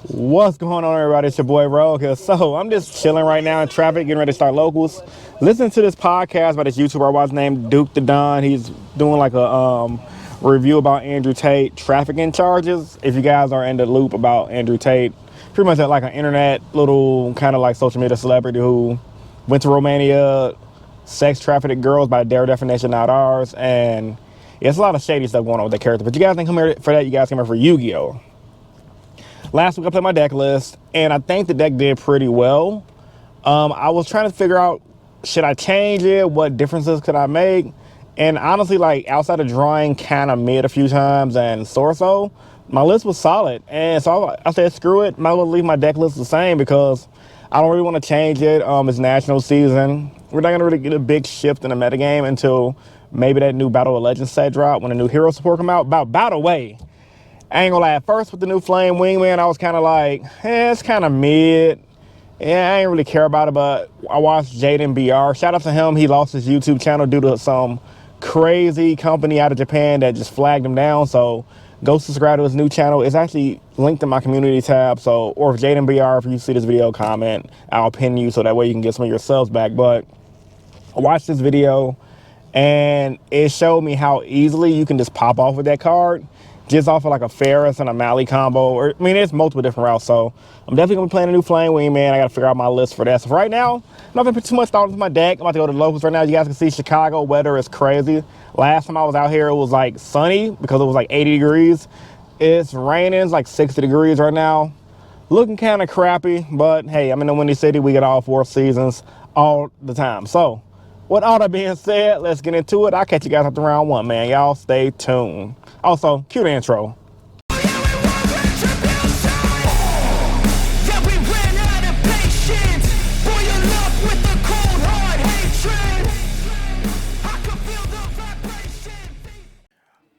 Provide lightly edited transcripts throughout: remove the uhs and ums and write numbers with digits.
What's going on, everybody? It's your boy Rogue here. So I'm just chilling right now in traffic, getting ready to start locals. Listen to this podcast by this YouTuber I watch named Duke the Don. He's doing like a review about Andrew Tate trafficking charges. If you guys are in the loop about Andrew Tate, pretty much like an internet little kind of like social media celebrity who went to Romania, sex trafficked girls by their definition, not ours, and yeah, it's a lot of shady stuff going on with that character. But you guys didn't come here for that. You guys came here for Yu-Gi-Oh. Last week I played my deck list, and I think the deck did pretty well. I was trying to figure out, should I change it? What differences could I make? And honestly, like outside of drawing kind of mid a few times and Sorso, my list was solid. And so I said, screw it. Might as well leave my deck list the same because I don't really want to change it. It's national season. We're not going to really get a big shift in the metagame until maybe that new Battle of Legends set drop when the new hero support come out. By the way, I ain't gonna lie, at first with the new Flame Wingman, I was kind of like, it's kind of mid. Yeah, I ain't really care about it, but I watched Jaden BR. Shout out to him. He lost his YouTube channel due to some crazy company out of Japan that just flagged him down. So go subscribe to his new channel. It's actually linked in my community tab. So, or if Jaden BR, if you see this video, comment. I'll pin you so that way you can get some of your subs back. But I watched this video and it showed me how easily you can just pop off with that card. Just off of like a Ferris and a Mally combo. Or, I mean, there's multiple different routes. So I'm definitely going to be playing a new Flame Wingman. I got to figure out my list for that. So for right now, I'm not going to put too much thought into my deck. I'm about to go to the locals right now. You guys can see Chicago weather is crazy. Last time I was out here, it was like sunny because it was like 80 degrees. It's raining. It's like 60 degrees right now. Looking kind of crappy. But hey, I'm in the Windy City. We get all 4 seasons all the time. So with all that being said, let's get into it. I'll catch you guys after round 1, man. Y'all stay tuned. Also, cue the intro.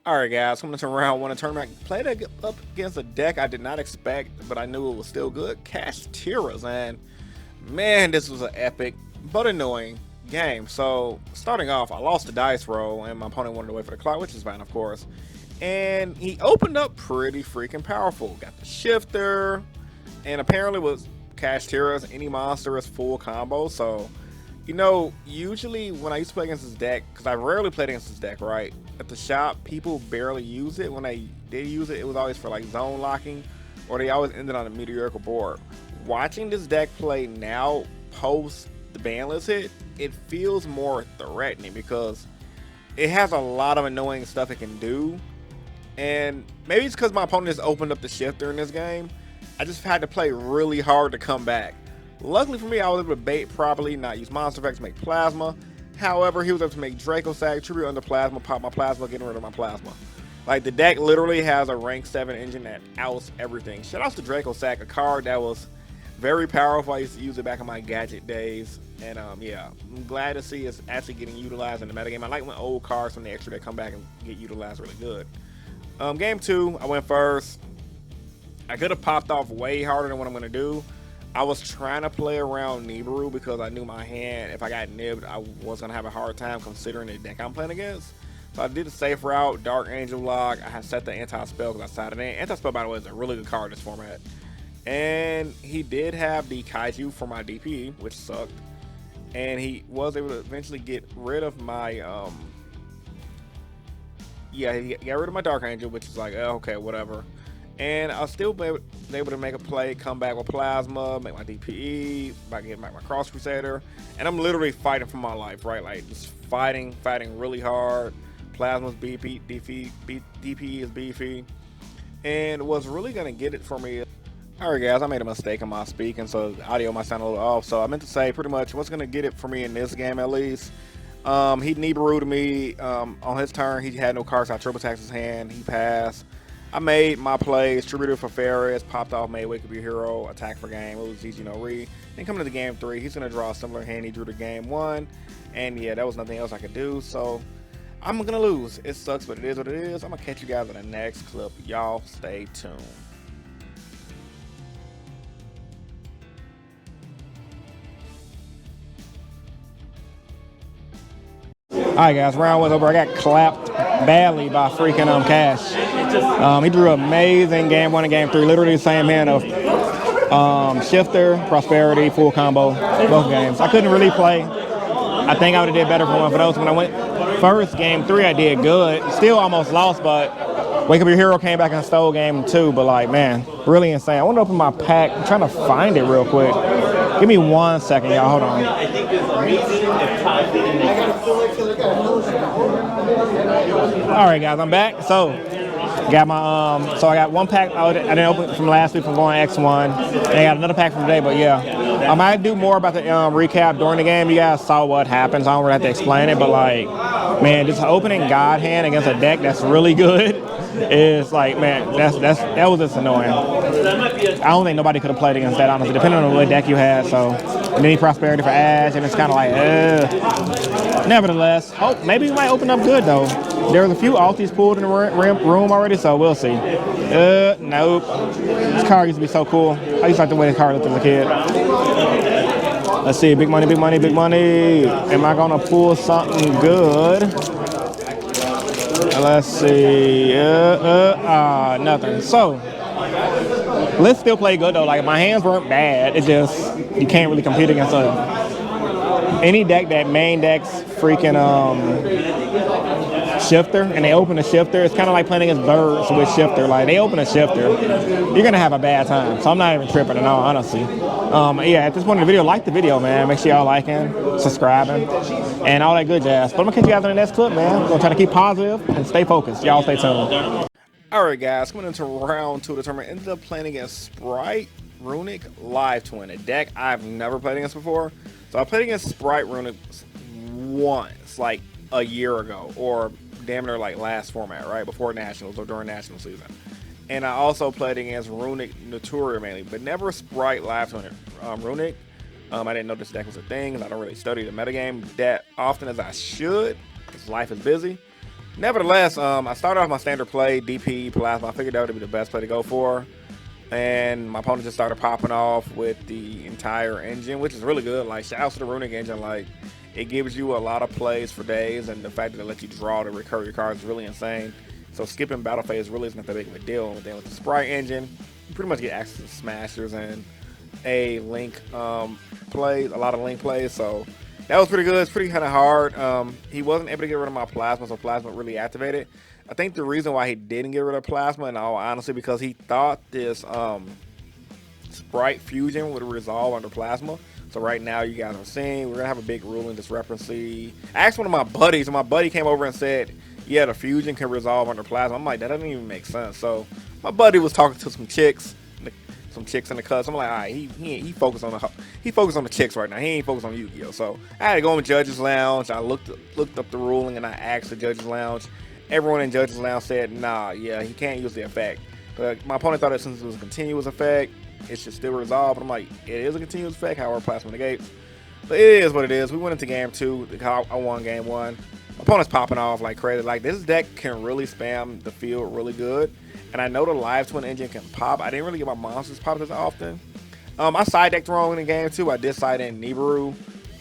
All right, guys, coming to round 1 of tournament. Played up against a deck I did not expect, but I knew it was still good. Kashtira's, and man, this was an epic but annoying game. So starting off, I lost the dice roll, and my opponent wanted to wait for the clock, which is fine, of course. And he opened up pretty freaking powerful. Got the shifter, and apparently with Kashtira's, any monster is full combo. So, you know, usually when I used to play against this deck, because I rarely played against this deck, right? At the shop, people barely use it. When they did use it, it was always for like zone locking, or they always ended on a meteorical board. Watching this deck play now, post the ban list hit, it feels more threatening because it has a lot of annoying stuff it can do. And maybe it's because my opponent just opened up the shifter in this game. I just had to play really hard to come back. Luckily for me, I was able to bait properly, not use monster effects, make plasma. However, he was able to make Draco Sack, tribute under plasma, pop my plasma, getting rid of my plasma. Like, the deck literally has a rank 7 engine that outs everything. Shout out to Draco Sack, a card that was very powerful. I used to use it back in my gadget days. And yeah, I'm glad to see it's actually getting utilized in the metagame. I like when old cards from the extra that come back and get utilized really good. Game 2, I went first. I could have popped off way harder than what I'm going to do. I was trying to play around Nibiru because I knew my hand, if I got nibbed, I was going to have a hard time considering the deck I'm playing against. So I did the safe route, Dark Angel Lock. I had set the anti-spell because I sided in. Anti-spell, by the way, is a really good card in this format. And he did have the Kaiju for my DP, which sucked. And he was able to eventually get rid of my... yeah, he got rid of my Dark Angel, which is like, okay, whatever. And I'll still be able to make a play, come back with Plasma, make my DPE, get back my Cross Crusader. And I'm literally fighting for my life, right? Like, just fighting really hard. Plasma's beefy, DPE is beefy. And what's really going to get it for me... Alright guys, I made a mistake in my speaking, so the audio might sound a little off. So I meant to say pretty much what's going to get it for me in this game at least. He Nibiru'd me on his turn. He had no cards. I triple taxed his hand. He passed. I made my plays. Tributed for Ferris. Popped off. Made Wake Up Your Hero. Attack for game. It was GG no re. Then coming to the game 3, he's gonna draw a similar hand he drew to game 1, and yeah, there was nothing else I could do. So I'm gonna lose. It sucks, but it is what it is. I'm gonna catch you guys in the next clip. Y'all stay tuned. Alright guys, round 1's over. I got clapped badly by freaking Cash. He drew amazing game 1 and game 3, literally the same hand of Shifter, Prosperity, full combo, both games. I couldn't really play. I think I would have did better for one for those. When I went first game 3, I did good. Still almost lost, but Wake Up Your Hero came back and stole game 2. But like, man, really insane. I want to open my pack. I'm trying to find it real quick. Give me 1 second, y'all. Hold on. All right, guys, I'm back. So got my so I got 1 pack I didn't open from last week from going X1. And I got another pack from today, but yeah. I might do more about the recap during the game. You guys saw what happens. I don't really have to explain it, but like, man, just opening God Hand against a deck that's really good is like, man, that was just annoying. I don't think nobody could have played against that, honestly, depending on what deck you had. So, and then Prosperity for Ash, and it's kind of like, Nevertheless, maybe we might open up good though. There was a few alties pulled in the room already, so we'll see. Nope. This card used to be so cool. I used to like the way the card looked as a kid. Let's see, big money, big money, big money. Am I gonna pull something good? Let's see. Nothing. So let's still play good though. Like my hands weren't bad. It just you can't really compete against any deck that main deck's freaking Shifter, and they open a Shifter. It's kind of like playing against Birds with Shifter. Like they open a Shifter, you're gonna have a bad time. So I'm not even tripping at all, honestly. Yeah, at this point in the video, like the video, man. Make sure y'all liking, subscribing, and all that good jazz. But I'm gonna catch you guys in the next clip, man. We're gonna try to keep positive and stay focused. Y'all stay tuned. All right, guys, coming into round 2 of the tournament, ended up playing against Sprite Runic Live Twin, a deck I've never played against before. So I played against Sprite Runic once, like a year ago, or damn near like last format, right? Before Nationals or during National season. And I also played against Runic Noturia mainly, but never Sprite Live Twin Runic. I didn't know this deck was a thing, and I don't really study the metagame that often as I should, because life is busy. Nevertheless, I started off my standard play, DP, Plasma. I figured that would be the best play to go for. And my opponent just started popping off with the entire engine, which is really good. Like, shout out to the Runic engine. Like, it gives you a lot of plays for days, and the fact that it lets you draw to recur your cards is really insane. So skipping battle phase really isn't that big of a deal. And then with the Sprite engine, you pretty much get access to smashers and a link plays, a lot of link plays. So that was pretty good. It's pretty kind of hard. He wasn't able to get rid of my Plasma, so Plasma really activated. I think the reason why he didn't get rid of Plasma, in all honesty, because he thought this Sprite Fusion would resolve under Plasma. So right now, you guys are seeing, we're going to have a big ruling discrepancy. I asked one of my buddies, and my buddy came over and said, yeah, the Fusion can resolve under Plasma. I'm like, that doesn't even make sense. So my buddy was talking to some chicks in the cuts. I'm like, all right, he focused on the chicks right now. He ain't focused on Yu-Gi-Oh. So I had to go in Judges Lounge. I looked up the ruling, and I asked the Judges Lounge. Everyone in Judges Lounge said, nah, yeah, he can't use the effect. But my opponent thought that since it was a continuous effect, it should still resolve. But I'm like, it is a continuous effect, however Plasma negates. But it is what it is. We went into game 2. I won game 1. My opponent's popping off like crazy. Like, this deck can really spam the field really good. And I know the Live Twin engine can pop. I didn't really get my monsters popped as often. I side decked wrong in game 2. I did side in Nibiru.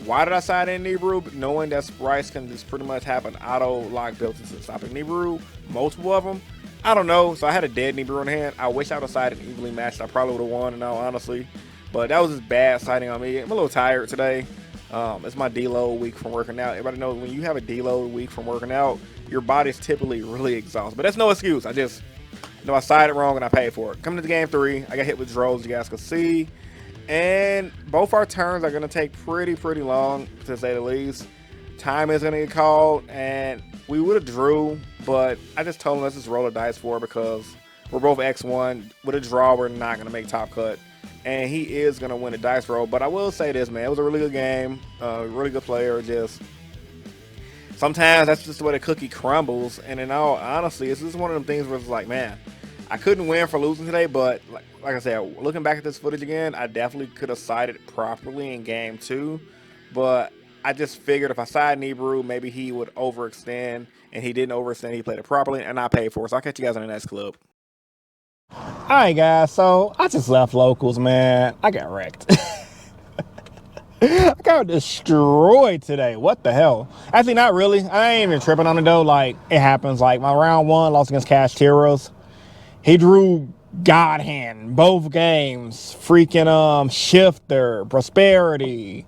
Why did I side in Nibiru? Knowing that Sprites can just pretty much have an auto lock built into stopping Nibiru, multiple of them. I don't know. So I had a dead Nibiru in hand. I wish I would have sided evenly matched. I probably would have won, in all honesty. But that was just bad siding on me. I'm a little tired today. It's my deload week from working out. Everybody knows when you have a deload week from working out, your body's typically really exhausted. But that's no excuse. I sided wrong and I paid for it. Coming to game 3, I got hit with droves, you guys can see. And both our turns are going to take pretty long, to say the least. Time is going to get called, and we would have drew, but I just told him let's just roll a dice for it because we're both X1. With a draw, we're not going to make top cut. And he is going to win a dice roll. But I will say this, man. It was a really good game. Really good player. Just sometimes that's just the way the cookie crumbles. And in all honesty, it's just one of them things where it's like, man, I couldn't win for losing today. But like I said, looking back at this footage again, I definitely could have sided properly in game 2. But I just figured if I side Nibiru, maybe he would overextend. And he didn't overextend. He played it properly. And I paid for it. So I'll catch you guys in the next clip. Alright guys, so I just left locals, man. I got wrecked. I got destroyed today. What the hell? Actually, not really. I ain't even tripping on it though. Like, it happens. Like, my round 1 lost against Kashtira's. He drew God Hand both games. Freaking Shifter, Prosperity,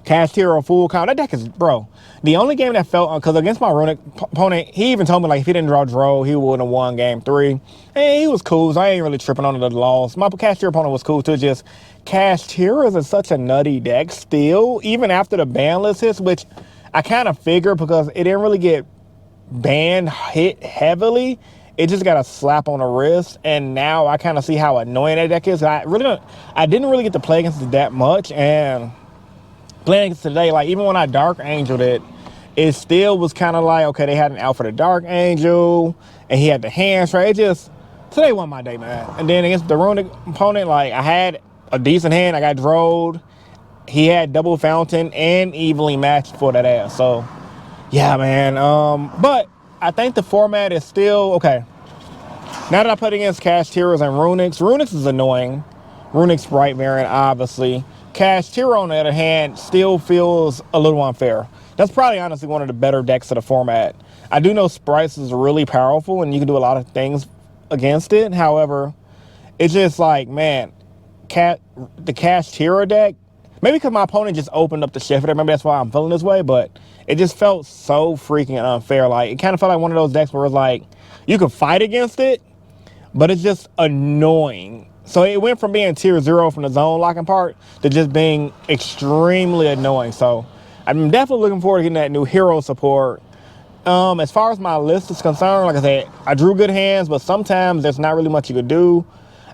Kashtira, full count. That deck is, bro. The only game that felt, because against my runic opponent, he even told me like if he didn't draw Dro, he wouldn't have won game 3. And he was cool, so I ain't really tripping on the loss. My Kashtira opponent was cool too. Just Kashtira is such a nutty deck still, even after the ban list hits, which I kind of figured because it didn't really get banned hit heavily. It just got a slap on the wrist, and now I kind of see how annoying that deck is. I didn't really get to play against it that much, and playing against today, like even when I Dark Angeled it, it still was kind of like, okay, they had an out for the Dark Angel, and he had the hands right. It just, today wasn't my day, man. And then against the runic opponent, like I had a decent hand. I got drilled. He had double fountain and evenly matched for that ass. So yeah, man. But I think the format is still okay. Now that I played against Kashtiras and Runics is annoying. Runic Sprite variant, obviously. Kashtira, on the other hand, still feels a little unfair. That's probably honestly one of the better decks of the format. I do know Sprites is really powerful and you can do a lot of things against it. However, it's just like, man, the Kashtira deck, maybe because my opponent just opened up the shifter, maybe that's why I'm feeling this way, but it just felt so freaking unfair. Like, it kind of felt like one of those decks where it's like, you could fight against it, but it's just annoying. So it went from being tier 0 from the zone locking part to just being extremely annoying. So I'm definitely looking forward to getting that new hero support. As far as my list is concerned, like I said, I drew good hands, but sometimes there's not really much you could do.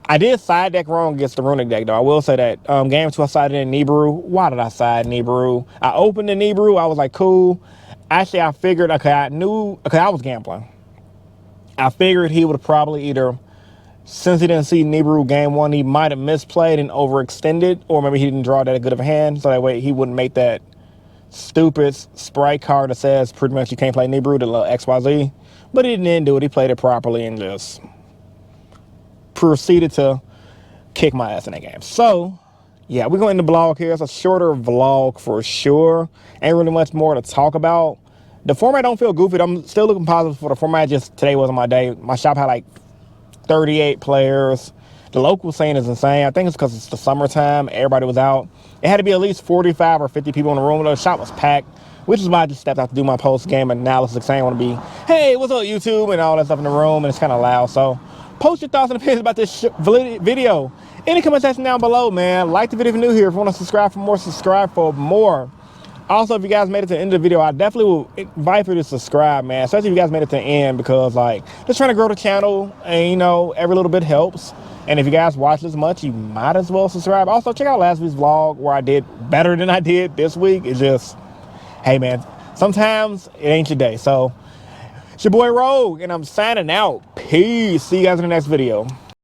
I did side deck wrong against the Runic deck, though. I will say that. Game 2, I sided in Nibiru. Why did I side Nibiru? I opened the Nibiru. I was like, cool. Actually, I figured, okay, I was gambling. I figured he would probably either, since he didn't see Nibiru game 1, he might have misplayed and overextended, or maybe he didn't draw that good of a hand, so that way he wouldn't make that stupid sprite card that says pretty much you can't play Nibiru, the little XYZ. But he didn't do it. He played it properly and just proceeded to kick my ass in that game. So, yeah, we're going to end the vlog here. It's a shorter vlog for sure. Ain't really much more to talk about. The format don't feel goofy. I'm still looking positive for the format. Just today wasn't my day. My shop had like 38 players. The local scene is insane. I think it's because it's the summertime. Everybody was out. It had to be at least 45 or 50 people in the room. The shop was packed, which is why I just stepped out to do my post-game analysis. I ain't want to be, hey, what's up, YouTube, and all that stuff in the room, and it's kind of loud. So post your thoughts and opinions about this video in the comment section down below, man. Like the video if you're new here. If you want to subscribe for more, subscribe for more. Also, if you guys made it to the end of the video, I definitely will invite you to subscribe, man. Especially if you guys made it to the end, because, like, just trying to grow the channel, and, you know, every little bit helps. And if you guys watch this much, you might as well subscribe. Also, check out last week's vlog where I did better than I did this week. It's just, hey, man, sometimes it ain't your day. So, it's your boy Rogue, and I'm signing out. Peace. See you guys in the next video.